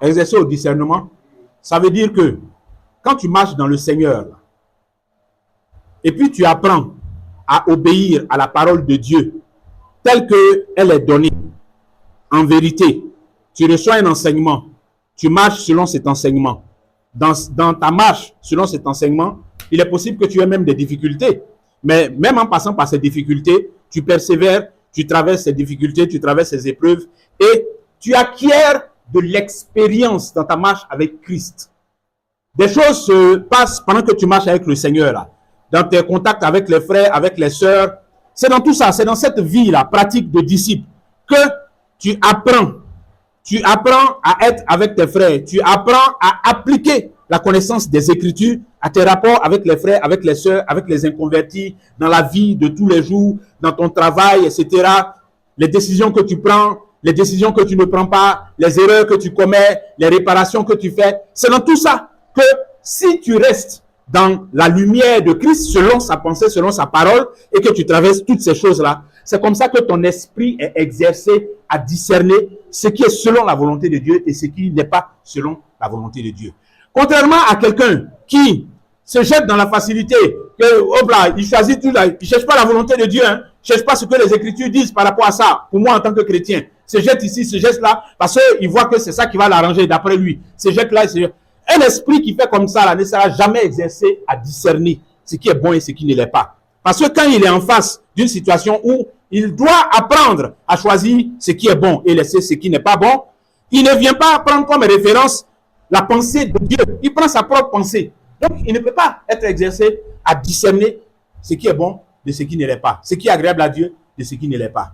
Exercer au discernement, ça veut dire que quand tu marches dans le Seigneur, et puis tu apprends à obéir à la parole de Dieu telle qu'elle est donnée, en vérité, tu reçois un enseignement, tu marches selon cet enseignement. Dans ta marche selon cet enseignement, il est possible que tu aies même des difficultés. Mais même en passant par ces difficultés, tu persévères, tu traverses ces difficultés, tu traverses ces épreuves et tu acquiers de l'expérience dans ta marche avec Christ. Des choses se passent pendant que tu marches avec le Seigneur, là, dans tes contacts avec les frères, avec les sœurs. C'est dans tout ça, c'est dans cette vie-là, pratique de disciple, que tu apprends. Tu apprends à être avec tes frères. Tu apprends à appliquer la connaissance des Écritures à tes rapports avec les frères, avec les sœurs, avec les inconvertis, dans la vie de tous les jours, dans ton travail, etc. Les décisions que tu prends, les décisions que tu ne prends pas, les erreurs que tu commets, les réparations que tu fais. C'est dans tout ça que si tu restes dans la lumière de Christ, selon sa pensée, selon sa parole, et que tu traverses toutes ces choses-là, c'est comme ça que ton esprit est exercé à discerner ce qui est selon la volonté de Dieu et ce qui n'est pas selon la volonté de Dieu. Contrairement à quelqu'un qui se jette dans la facilité, que, hop là, il choisit tout là, il ne cherche pas la volonté de Dieu, hein, il ne cherche pas ce que les Écritures disent par rapport à ça, pour moi en tant que chrétien. Se jette ici, se jette là, parce qu'il voit que c'est ça qui va l'arranger d'après lui. Se jette là, se jette. Un esprit qui fait comme ça là, ne sera jamais exercé à discerner ce qui est bon et ce qui ne l'est pas. Parce que quand il est en face d'une situation où il doit apprendre à choisir ce qui est bon et laisser ce qui n'est pas bon, il ne vient pas prendre comme référence la pensée de Dieu. Il prend sa propre pensée. Donc, il ne peut pas être exercé à discerner ce qui est bon de ce qui ne l'est pas. Ce qui est agréable à Dieu de ce qui ne l'est pas.